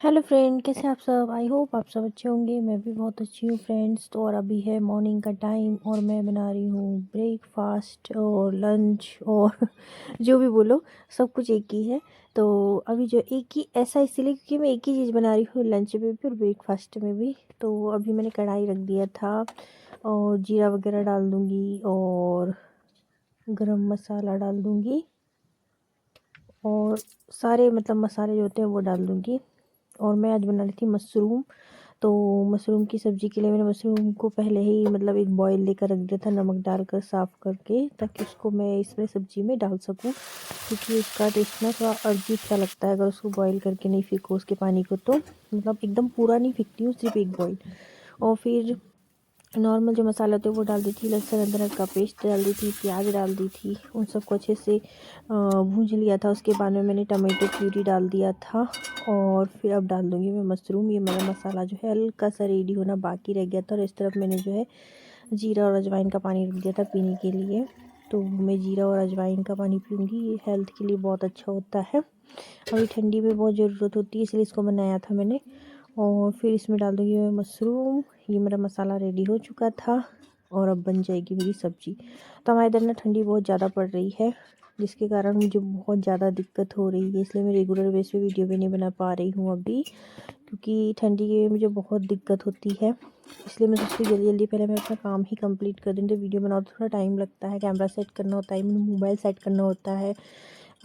Hello friend, कैसे हैं आप सब। आई होप आप सब अच्छे होंगे। मैं भी बहुत अच्छी हूँ फ्रेंड्स। तो और अभी है मॉर्निंग का टाइम और मैं बना रही हूँ ब्रेकफास्ट और लंच और जो भी बोलो, सब कुछ एक ही है। तो अभी जो एक ही ऐसा इसलिए क्योंकि मैं एक ही चीज़ बना रही हूँ, लंच में भी और ब्रेकफास्ट में भी। तो अभी मैंने कढ़ाई रख दिया था और जीरा वगैरह डाल दूँगी और गरम मसाला डाल दूँगी और सारे मतलब मसाले जो होते हैं वो डाल दूँगी। और मैं आज बना रही थी मशरूम। तो मशरूम की सब्ज़ी के लिए मैंने मशरूम को पहले ही मतलब एक बॉईल लेकर रख दिया था, नमक डालकर साफ़ करके, ताकि उसको मैं इसमें सब्ज़ी में डाल सकूं। क्योंकि उसका टेस्ट ना थोड़ा अजीब सा लगता है अगर उसको बॉईल करके नहीं फेंको उसके पानी को। तो मतलब एकदम पूरा नहीं फेंकती हूँ, सिर्फ एक बॉईल। और फिर नॉर्मल जो मसाला होते हैं वो डाल दी थी, लहसुन अदरक का पेस्ट डाल दी थी, प्याज डाल दी थी, उन सबको अच्छे से भूंज लिया था। उसके बाद में मैंने टमाटो प्यूरी डाल दिया था और फिर अब डाल दूँगी मैं मशरूम। ये मेरा मसाला जो है हल्का सा रेडी होना बाकी रह गया था। और इस तरफ मैंने जो है जीरा और अजवाइन का पानी रख दिया था पीने के लिए। तो मैं जीरा और अजवाइन का पानी पीऊँगी, ये हेल्थ के लिए बहुत अच्छा होता है। अभी ठंडी में बहुत ज़रूरत होती है, इसलिए इसको बनाया था मैंने। और फिर इसमें डाल दूँगी मैं मशरूम। ये मेरा मसाला रेडी हो चुका था और अब बन जाएगी मेरी सब्ज़ी। तो हमारे इधर ना ठंडी बहुत ज़्यादा पड़ रही है, जिसके कारण मुझे बहुत ज़्यादा दिक्कत हो रही है। इसलिए मैं रेगुलर बेस पे वीडियो भी नहीं बना पा रही हूँ अभी, क्योंकि ठंडी की मुझे बहुत दिक्कत होती है। इसलिए मैं सोचती हूँ जल्दी जल्दी पहले मैं अपना काम ही कंप्लीट कर दूँ। तो वीडियो बनाओ तो थोड़ा टाइम लगता है, कैमरा सेट करना होता है, मोबाइल सेट करना होता है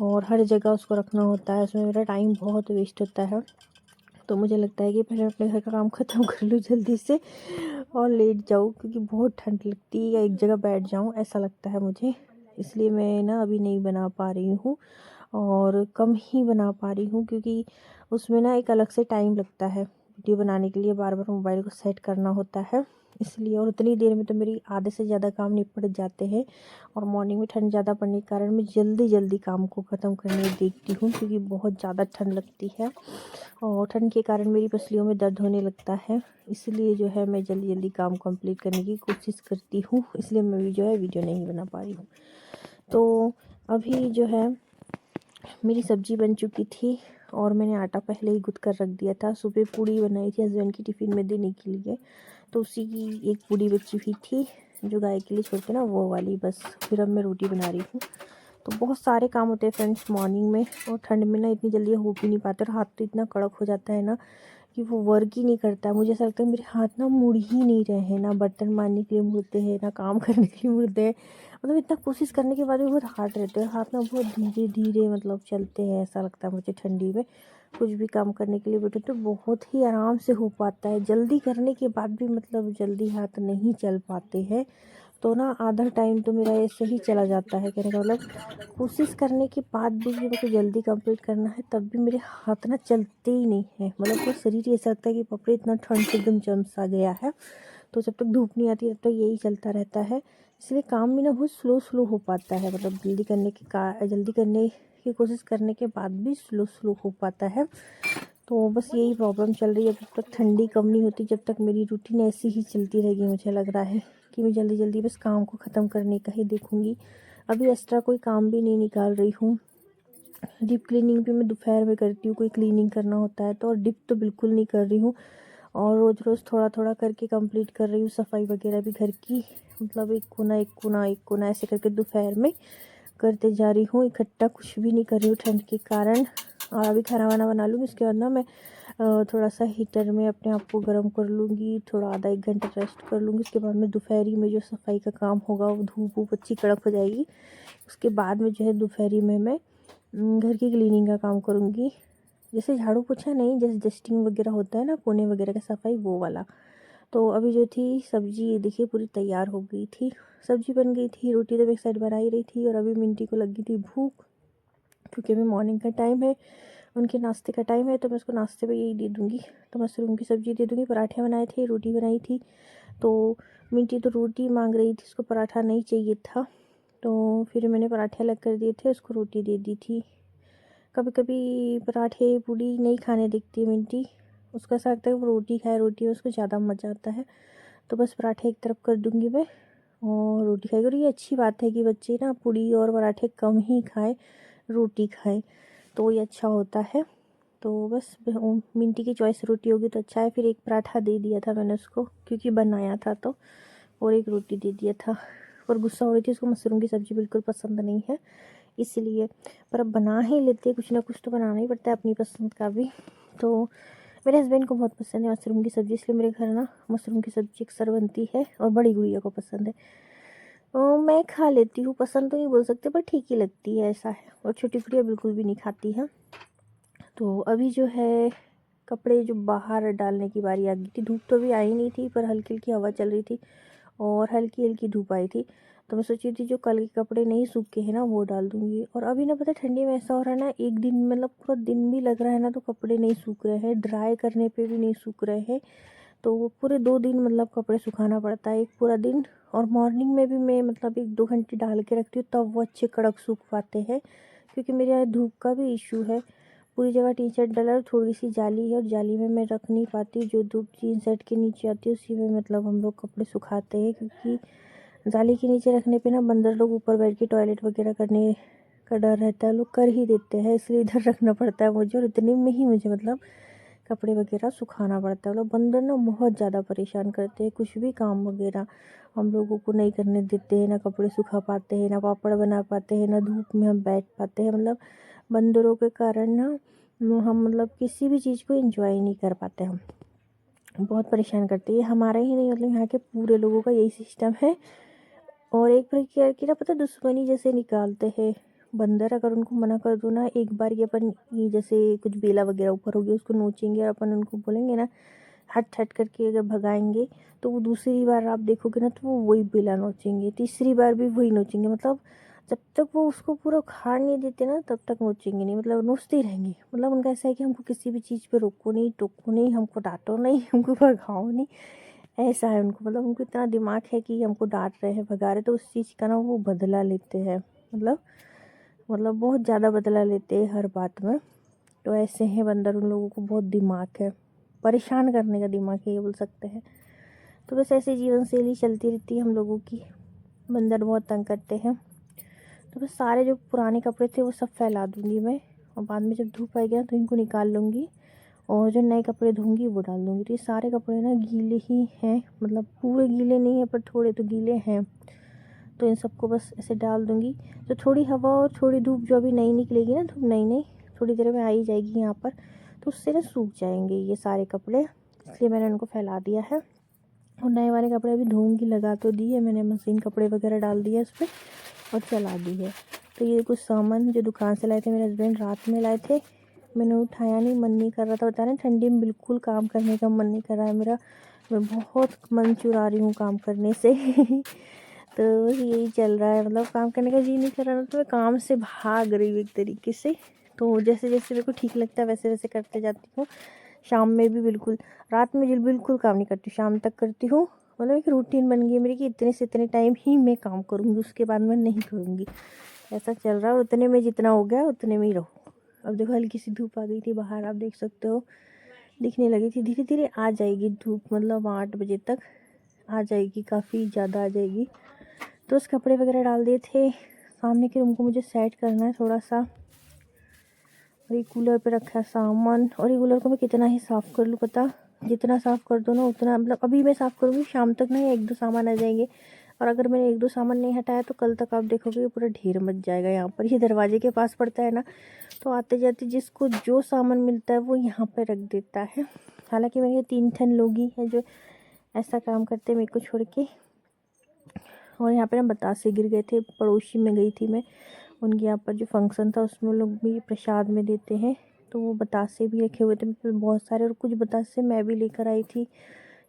और हर जगह उसको रखना होता है। उसमें मेरा टाइम बहुत वेस्ट होता है। तो मुझे लगता है कि पहले अपने घर का काम ख़त्म कर लूँ जल्दी से और लेट जाऊँ, क्योंकि बहुत ठंड लगती है या एक जगह बैठ जाऊँ ऐसा लगता है मुझे। इसलिए मैं ना अभी नहीं बना पा रही हूँ और कम ही बना पा रही हूँ, क्योंकि उसमें ना एक अलग से टाइम लगता है। वीडियो बनाने के लिए बार बार मोबाइल को सेट करना होता है इसलिए। और उतनी देर में तो मेरी आधे से ज़्यादा काम निपट जाते हैं। और मॉर्निंग में ठंड ज़्यादा पड़ने के कारण मैं जल्दी जल्दी काम को ख़त्म करने देखती हूँ, क्योंकि बहुत ज़्यादा ठंड लगती है और ठंड के कारण मेरी पसलियों में दर्द होने लगता है। इसलिए जो है मैं जल्दी जल्दी काम कंप्लीट करने की कोशिश करती हूँ, इसलिए मैं भी जो है वीडियो नहीं बना पा रही हूँ। तो अभी जो है मेरी सब्ज़ी बन चुकी थी और मैंने आटा पहले ही गूँथ कर रख दिया था। सुबह पूड़ी बनाई थी हस्बैंड की टिफ़िन में देने के लिए, तो उसी की एक पूड़ी बची हुई थी जो गाय के लिए छोड़ते ना, वो वाली बस। फिर अब मैं रोटी बना रही हूँ। तो बहुत सारे काम होते हैं फ्रेंड्स मॉर्निंग में, और ठंड में ना इतनी जल्दी हो भी नहीं पाते और हाथ तो इतना कड़क हो जाता है ना कि वो वर्क ही नहीं करता है। मुझे ऐसा लगता है मेरे हाथ ना मुड़ ही नहीं रहे हैं, ना बर्तन मांजने के लिए मुड़ते हैं, ना काम करने के लिए मुड़ते हैं। मतलब इतना कोशिश करने के बाद भी बहुत हार्ड रहते हैं हाथ ना, बहुत धीरे धीरे मतलब चलते हैं। ऐसा लगता है मुझे ठंडी में कुछ भी काम करने के लिए बैठे तो बहुत ही आराम से हो पाता है। जल्दी करने के बाद भी मतलब जल्दी हाथ नहीं चल पाते हैं। तो ना आधा टाइम तो मेरा ऐसे ही चला जाता है। कहने का मतलब कोशिश करने के बाद भी कि मेरे को जल्दी कंप्लीट करना है, तब भी मेरे हाथ ना चलते ही नहीं है। मतलब पूरा शरीर ऐसा लगता है कि बाप रे इतना ठंड से एकदम जम सा गया है। तो जब तक धूप नहीं आती तब तक यही चलता रहता है। इसलिए काम भी ना बहुत स्लो स्लो हो पाता है। मतलब जल्दी करने की कोशिश करने के बाद भी स्लो स्लो हो पाता है। तो बस यही प्रॉब्लम चल रही है। जब तक ठंडी कम नहीं होती जब तक मेरी रूटीन ऐसी ही चलती रहेगी। मुझे लग रहा है कि मैं जल्दी जल्दी बस काम को ख़त्म करने का ही देखूँगी। अभी एक्स्ट्रा कोई काम भी नहीं निकाल रही हूँ। डीप क्लीनिंग भी मैं दोपहर में करती हूँ, कोई क्लीनिंग करना होता है तो। और डिप तो बिल्कुल नहीं कर रही हूँ और रोज़ रोज़ थोड़ा थोड़ा करके कंप्लीट कर रही हूँ सफाई वगैरह भी घर की। मतलब एक कोना एक कोना एक कोना ऐसे करके दोपहर में करते जा रही हूँ। इकट्ठा कुछ भी नहीं कर रही हूँ ठंड के कारण। और अभी खाना वाना बना लूँगी, उसके बाद ना मैं थोड़ा सा हीटर में अपने आप को गर्म कर लूँगी, थोड़ा आधा एक घंटा रेस्ट कर लूँगी। उसके बाद में दोपहरी में जो सफाई का काम होगा वो धूप वूप अच्छी कड़क हो जाएगी। उसके बाद में जो है दोपहरी में मैं घर की क्लीनिंग का काम करूँगी। जैसे झाड़ू पोछा नहीं, जैसे डस्टिंग वगैरह होता है ना, कोने वगैरह का सफाई, वो वाला। तो अभी जो थी सब्ज़ी देखिए पूरी तैयार हो गई थी, सब्ज़ी बन गई थी। रोटी तो एक साइड बना ही रही थी और अभी मिंटी को लगी थी भूख, क्योंकि अभी मॉर्निंग का टाइम है, उनके नाश्ते का टाइम है। तो मैं उसको नाश्ते में यही दे दूँगी। तो मशरूम की सब्ज़ी दे दूँगी, पराठे बनाए थे, रोटी बनाई थी। तो मिंटी तो रोटी मांग रही थी, उसको पराठा नहीं चाहिए था। तो फिर मैंने पराठे अलग कर दिए थे, उसको रोटी दे दी थी। कभी कभी पराठे पूड़ी नहीं खाने दिखती है मिंटी, उसका ऐसा लगता है वो रोटी खाए, रोटी में उसको ज़्यादा मज़ा आता है। तो बस पराठे एक तरफ कर दूँगी मैं और रोटी खाएगी। और ये अच्छी बात है कि बच्चे ना पूड़ी और पराठे कम ही खाएं, रोटी खाएं, तो ये अच्छा होता है। तो बस मिंटी की चॉइस रोटी होगी तो अच्छा है। फिर एक पराठा दे दिया था मैंने उसको क्योंकि बनाया था तो, और एक रोटी दे दिया था। और गुस्सा हो रही थी, उसको मशरूम की सब्ज़ी बिल्कुल पसंद नहीं है इसलिए। पर अब बना ही लेते, कुछ ना कुछ तो बनाना ही पड़ता है अपनी पसंद का भी। तो मेरे हस्बैंड को बहुत पसंद है मशरूम की सब्ज़ी, इसलिए मेरे घर ना मशरूम की सब्ज़ी अक्सर बनती है। और बड़ी गुड़िया को पसंद है। मैं खा लेती हूँ, पसंद तो नहीं बोल सकते पर ठीक ही लगती है, ऐसा है। और छोटी गुड़िया बिल्कुल भी नहीं खाती है। तो अभी जो है कपड़े जो बाहर डालने की बारी आ गई थी। धूप तो अभी आई नहीं थी पर हल्की हल्की हवा चल रही थी और हल्की हल्की धूप आई थी। तो मैं सोची थी जो कल के कपड़े नहीं सूखे हैं ना वो डाल दूँगी। और अभी ना पता है ठंडी में ऐसा हो रहा है ना, एक दिन मतलब पूरा दिन भी लग रहा है ना तो कपड़े नहीं सूख रहे हैं, ड्राई करने पे भी नहीं सूख रहे हैं। तो वो पूरे 2 दिन मतलब कपड़े सुखाना पड़ता है, एक पूरा दिन। और मॉर्निंग में भी मैं मतलब 1-2 घंटे डाल के रखती हूँ तब वो अच्छे कड़क सूख पाते हैं। क्योंकि मेरे यहाँ धूप का भी इशू है। पूरी जगह टी शर्ट डला और थोड़ी सी जाली है और जाली में मैं रख नहीं पाती, जो धूप जीन सेट के नीचे आती है उसी में मतलब हम लोग कपड़े सुखाते हैं। क्योंकि जाली के नीचे रखने पे ना बंदर लोग ऊपर बैठ के टॉयलेट वगैरह करने का डर रहता है, लोग कर ही देते हैं, इसलिए इधर रखना पड़ता है मुझे। और इतने में ही मुझे मतलब कपड़े वगैरह सुखाना पड़ता है। मतलब बंदर ना बहुत ज़्यादा परेशान करते हैं, कुछ भी काम वगैरह हम लोगों को नहीं करने देते हैं, ना कपड़े सुखा पाते हैं, ना पापड़ बना पाते हैं, ना धूप में हम बैठ पाते हैं। मतलब बंदरों के कारण ना हम मतलब किसी भी चीज़ को एंजॉय नहीं कर पाते। हम बहुत परेशान करते हैं, ये हमारा ही नहीं मतलब यहाँ के पूरे लोगों का यही सिस्टम है। और एक प्रकार की ना पता दुश्मनी जैसे निकालते हैं बंदर। अगर उनको मना कर दो ना एक बार, ये अपन ये जैसे कुछ बेला वगैरह ऊपर हो गया उसको नोचेंगे और अपन उनको बोलेंगे ना हट हट करके अगर भगाएंगे, तो वो दूसरी बार आप देखोगे ना तो वो वही बेला नोचेंगे, तीसरी बार भी वही नोचेंगे। मतलब जब तक वो उसको पूरा उखाड़ नहीं देते ना तब तक नोचेंगे नहीं, मतलब नोचते ही रहेंगे। मतलब उनका ऐसा है कि हमको किसी भी चीज़ पे रोको नहीं, टोको नहीं, हमको डांटो नहीं, हमको भगाओ नहीं, ऐसा है उनको। मतलब उनको इतना दिमाग है कि हमको डांट रहे हैं, भगा रहे, तो उस चीज़ का ना वो बदला लेते हैं। मतलब बहुत ज़्यादा बदला लेते हैं हर बात में। तो ऐसे हैं बंदर, उन लोगों को बहुत दिमाग है, परेशान करने का दिमाग है ये बोल सकते हैं। तो बस ऐसे जीवन शैली चलती रहती है हम लोगों की। बंदर बहुत तंग करते हैं। तो बस सारे जो पुराने कपड़े थे वो सब फैला दूँगी मैं, और बाद में जब धूप आएगी ना तो इनको निकाल लूँगी और जो नए कपड़े धोंगी वो डाल दूँगी। तो ये सारे कपड़े ना गीले ही हैं, मतलब पूरे गीले नहीं है पर थोड़े तो गीले हैं। तो इन सबको बस ऐसे डाल दूँगी। तो थोड़ी हवा और थोड़ी धूप जो अभी नई निकलेगी ना, धूप नई थोड़ी देर में आ ही जाएगी यहाँ पर, तो उससे ना सूख जाएंगे ये सारे कपड़े, इसलिए मैंने उनको फैला दिया है। और नए वाले कपड़े अभी धोऊँगी, लगा तो दी है मैंने मशीन, कपड़े वगैरह डाल दिया उस पर और चला दी है। तो ये कुछ सामान जो दुकान से लाए थे मेरे हस्बैंड, रात में लाए थे, मैंने उठाया नहीं, मन नहीं कर रहा था। बता रहे ठंडी में बिल्कुल काम करने का मन नहीं कर रहा है मेरा, मैं बहुत मन चुरा रही हूँ काम करने से तो यही चल रहा है, मतलब काम करने का जी नहीं कर रहा ना, तो मैं काम से भाग रही हूँ एक तरीके से। तो जैसे जैसे मेरे को ठीक लगता है वैसे वैसे करते जाती हूँ। शाम में भी बिल्कुल, रात में बिल्कुल काम नहीं करती, शाम तक करती हूँ। मतलब एक रूटीन बन गई है मेरी कि इतने से इतने टाइम ही मैं काम करूँगी, उसके बाद मैं नहीं करूँगी। ऐसा चल रहा है, उतने में जितना हो गया उतने में ही रहो। अब देखो हल्की सी धूप आ गई थी बाहर, आप देख सकते हो दिखने लगी थी। धीरे धीरे आ जाएगी धूप, मतलब 8 बजे तक आ जाएगी, काफ़ी ज़्यादा आ जाएगी। तो उस कपड़े वगैरह डाल दिए थे। सामने के रूम को मुझे सेट करना है थोड़ा सा, और ये कूलर पे रखा है सामान। और ये कूलर को मैं कितना ही साफ़ कर लूँ पता, जितना साफ़ कर दो ना उतना, मतलब अभी मैं साफ़ करूँगी शाम तक ना 1-2 सामान आ जाएंगे। और अगर मैंने 1-2 सामान नहीं हटाया तो कल तक आप देखोगे पूरा ढेर मच जाएगा। यहाँ पर ये दरवाजे के पास पड़ता है ना, तो आते जाते जिसको जो सामान मिलता है वो यहाँ पर रख देता है। हालाँकि मेरे 3 ठन लोग ही हैं जो ऐसा काम करते हैं मेरे को छोड़ के। और यहाँ पे ना बतासे गिर गए थे, पड़ोसी में गई थी मैं, उनके यहाँ पर जो फंक्शन था उसमें लोग भी प्रसाद में देते हैं, तो वो बतासे भी रखे हुए थे मेरे पास बहुत सारे। और कुछ बतासे मैं भी लेकर आई थी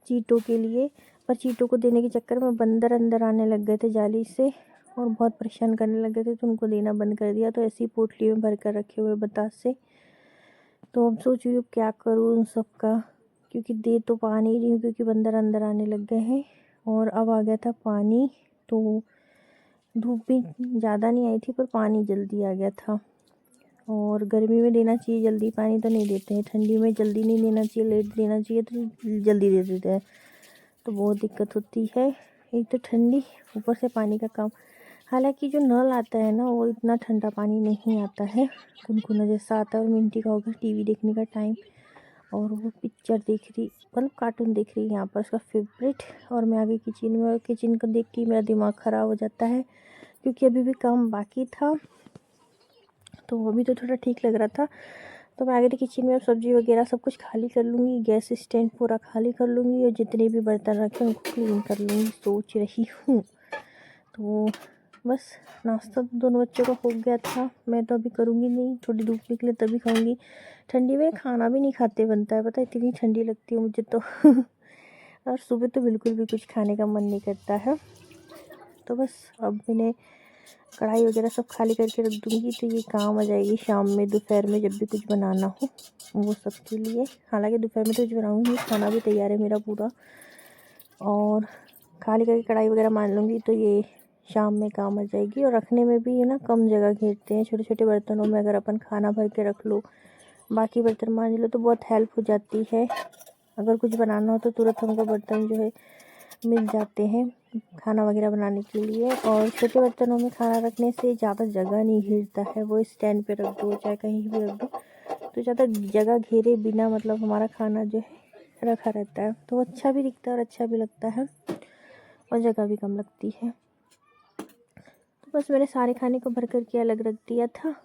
चीटों के लिए, पर चीटों को देने के चक्कर में बंदर अंदर आने लग गए थे जाली से और बहुत परेशान करने लग गए थे, तो उनको देना बंद कर दिया। तो ऐसी पोटली में भर कर रखे हुए बतासे। तो अब सोच रही हूँ क्या करूँ उन सब का, क्योंकि दे तो पा नहीं रही हूँ क्योंकि बंदर अंदर आने लग गए हैं। और अब आ गया था पानी, तो धूप भी ज़्यादा नहीं आई थी पर पानी जल्दी आ गया था। और गर्मी में देना चाहिए जल्दी पानी, तो नहीं देते हैं। ठंडी में जल्दी नहीं देना चाहिए, लेट देना चाहिए, तो जल्दी दे देते हैं, तो बहुत दिक्कत होती है। एक तो ठंडी, ऊपर से पानी का काम। हालांकि जो नल आता है ना वो इतना ठंडा पानी नहीं आता है, गुनगुना जैसा आता है। और मिंटी का होगा टीवी देखने का टाइम, और वो पिक्चर देख रही, मतलब कार्टून देख रही है यहाँ पर, उसका फेवरेट। और मैं आगे किचन में, और किचन को देख के मेरा दिमाग ख़राब हो जाता है, क्योंकि अभी भी काम बाकी था। तो अभी तो थोड़ा ठीक लग रहा था। तो मैं आगे थी किचन में, अब सब्ज़ी वगैरह सब कुछ खाली कर लूँगी, गैस स्टैंड पूरा खाली कर लूँगी, और जितने भी बर्तन रखे हैं उनको क्लीन कर लूँगी, सोच रही हूँ। तो बस नाश्ता तो दोनों बच्चों का हो गया था, मैं तो अभी करूँगी नहीं, थोड़ी धूप निकले तभी खाऊँगी। ठंडी में खाना भी नहीं खाते बनता है, पता है, इतनी ठंडी लगती है मुझे तो और सुबह तो बिल्कुल भी कुछ खाने का मन नहीं करता है। तो बस अब मैंने कढ़ाई वगैरह सब खाली करके रख दूँगी, तो ये काम आ जाएगी शाम में, दोपहर में जब भी कुछ बनाना हो वो सब के लिए। हालांकि दोपहर में तो कुछ बनाऊँगी, खाना भी तैयार है मेरा पूरा, और खाली करके कढ़ाई वगैरह मान लूँगी, तो ये शाम में काम आ जाएगी। और रखने में भी ना कम जगह घेरते हैं, छोटे छोटे बर्तनों में अगर अपन खाना भर के रख लो, बाकी बर्तन मांज लो, तो बहुत हेल्प हो जाती है। अगर कुछ बनाना हो तो तुरंत हमको बर्तन जो है मिल जाते हैं खाना वगैरह बनाने के लिए। और छोटे बर्तनों में खाना रखने से ज़्यादा जगह नहीं घेरता है, वो स्टैंड पे रख दो चाहे कहीं भी रख दो, तो ज़्यादा जगह घेरे बिना मतलब हमारा खाना जो है रखा रहता है, तो अच्छा भी दिखता है और अच्छा भी लगता है, और जगह भी कम लगती है। तो बस मैंने सारे खाने को भर करके अलग रख दिया था,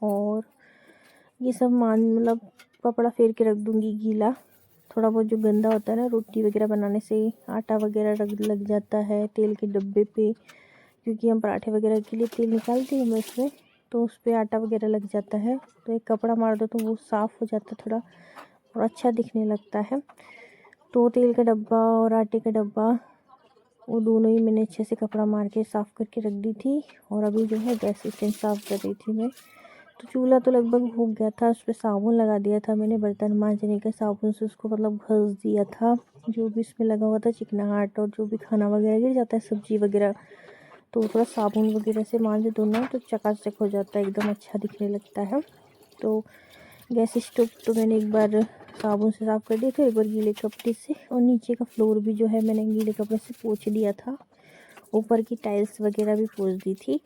और ये सब मतलब कपड़ा फेर के रख दूँगी गीला। थोड़ा बहुत जो गंदा होता है ना, रोटी वगैरह बनाने से आटा वगैरह लग जाता है तेल के डब्बे पे, क्योंकि हम पराठे वगैरह के लिए तेल निकालते हैं मैं उसमें, तो उस पर आटा वगैरह लग जाता है, तो एक कपड़ा मार दो तो वो साफ़ हो जाता है थोड़ा, और अच्छा दिखने लगता है। तो तेल का डब्बा और आटे का डब्बा, वो दोनों ही मैंने अच्छे से कपड़ा मार के साफ़ करके रख दी थी। और अभी जो है गैस स्टैंड साफ़ कर रही थी मैं। तो चूल्हा तो लगभग हो गया था, उस पर साबुन लगा दिया था मैंने, बर्तन मांजने के साबुन से उसको मतलब घस दिया था, जो भी इसमें लगा हुआ था चिकनाहट, और जो भी खाना वगैरह गिर जाता है सब्जी वगैरह, तो थोड़ा साबुन वगैरह से मांज दो ना, तो चकाचक हो जाता है, एकदम अच्छा दिखने लगता है। तो गैस स्टोव तो मैंने एक बार साबुन से साफ़ कर दिया था, एक बार गीले कपड़े से, और नीचे का फ्लोर भी जो है मैंने गीले कपड़े से पोंछ दिया था, ऊपर की टाइल्स वगैरह भी पोंछ दी थी।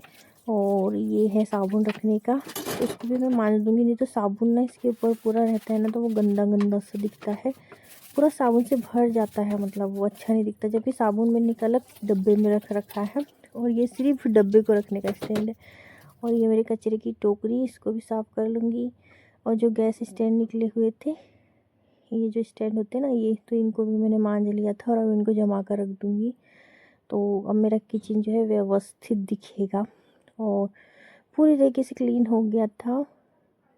और ये है साबुन रखने का, तो इसको भी मैं मांज दूँगी, नहीं तो साबुन ना इसके ऊपर पूरा रहता है ना, तो वो गंदा गंदा सा दिखता है, पूरा साबुन से भर जाता है, मतलब वो अच्छा नहीं दिखता। जबकि साबुन मैंने अलग डब्बे में रख रखा है, और ये सिर्फ डब्बे को रखने का स्टैंड है। और ये मेरे कचरे की टोकरी, इसको भी साफ़ कर लूँगी। और जो गैस स्टैंड निकले हुए थे, ये जो स्टैंड होते हैं ना, ये तो इनको भी मैंने मांज लिया था, और अब इनको जमा कर रख दूँगी। तो अब मेरा किचन जो है व्यवस्थित दिखेगा, और पूरी तरीके से क्लीन हो गया था।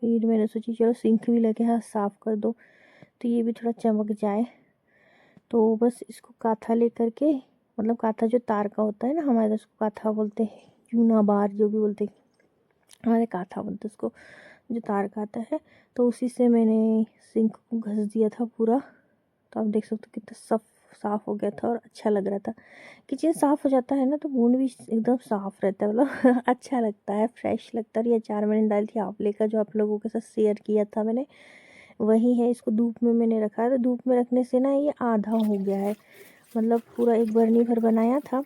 फिर मैंने सोची चलो सिंक भी लगे हाथ साफ़ कर दो, तो ये भी थोड़ा चमक जाए। तो बस इसको काथा लेकर के, मतलब काथा जो तार का होता है ना, हमारे इधर उसको काथा बोलते हैं, चूना बार जो भी बोलते हैं, हमारे काथा बोलते हैं उसको, जो तार का आता है। तो उसी से मैंने सिंक को घस दिया था पूरा। तो आप देख सकते हो कितना साफ़ हो गया था, और अच्छा लग रहा था। किचन साफ़ हो जाता है ना, तो मूड भी एकदम साफ़ रहता है, मतलब अच्छा लगता है, फ्रेश लगता है। और ये अचार मैंने डाली थी आंवले का, जो आप लोगों के साथ शेयर किया था मैंने, वही है। इसको धूप में मैंने रखा है, तो धूप में रखने से ना ये आधा हो गया है, मतलब पूरा एक बरनी भर बनाया था,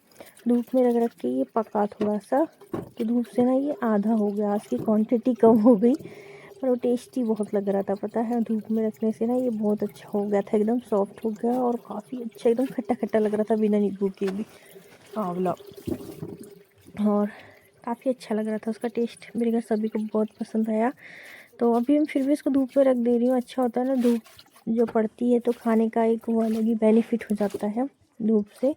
धूप में रख के ये पका थोड़ा सा, तो धूप से ना ये आधा हो गया, इसकी क्वांटिटी कम हो गई, पर वो टेस्टी बहुत लग रहा था, पता है। धूप में रखने से ना ये बहुत अच्छा हो गया था, एकदम सॉफ्ट हो गया, और काफ़ी अच्छा, एकदम खट्टा खट्टा लग रहा था बिना नींबू के भी आंवला, और काफ़ी अच्छा लग रहा था उसका टेस्ट, मेरे घर सभी को बहुत पसंद आया। तो अभी हम फिर भी इसको धूप में रख दे रही हूँ, अच्छा होता है ना धूप जो पड़ती है, तो खाने का एक वो अलग ही बेनिफिट हो जाता है धूप से।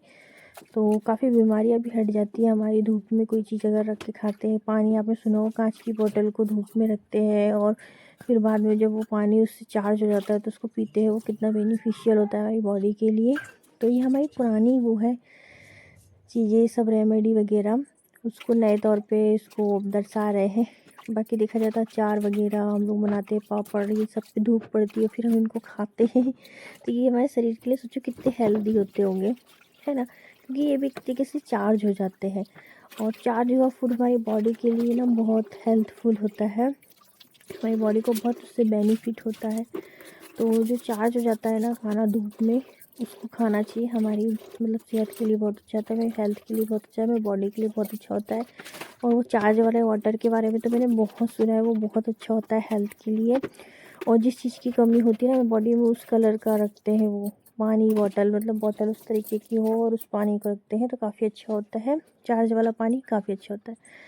तो काफ़ी बीमारियां भी हट जाती है हमारी, धूप में कोई चीज़ अगर रख के खाते हैं। पानी आपने सुना हो, कांच की बोतल को धूप में रखते हैं, और फिर बाद में जब वो पानी उससे चार्ज हो जाता है तो उसको पीते हैं, वो कितना बेनिफिशियल होता है हमारी बॉडी के लिए। तो ये हमारी पुरानी वो है चीज़ें, सब रेमेडी वगैरह, उसको नए तौर पे इसको दर्शा रहे हैं। बाकी देखा जाता है अचार वगैरह हम लोग बनाते हैं, पापड़, ये सब पे धूप पड़ती है, फिर हम इनको खाते हैं। तो ये हमारे शरीर के लिए सोचो कितने हेल्दी होते होंगे, है ना, क्योंकि ये भी एक तरीके से चार्ज हो जाते हैं, और चार्ज हुआ फूड हमारी बॉडी के लिए ना बहुत हेल्पफुल होता है, हमारी बॉडी को बहुत उससे बेनिफिट होता है। तो जो चार्ज हो जाता है ना खाना धूप में, उसको खाना चाहिए। हमारी मतलब सेहत के लिए बहुत अच्छा होता है, मेरी हेल्थ के लिए बहुत अच्छा है, मेरी बॉडी के लिए बहुत अच्छा होता है। और वो चार्ज वाले वाटर के बारे में तो मैंने बहुत सुना है, वो बहुत अच्छा होता है हेल्थ के लिए। और जिस चीज़ की कमी होती है ना बॉडी में, उस कलर का रखते हैं वो पानी बॉटल, मतलब बॉटल उस तरीके की हो और उस पानी को रखते हैं तो काफ़ी अच्छा होता है। चार्ज वाला पानी काफ़ी अच्छा होता है।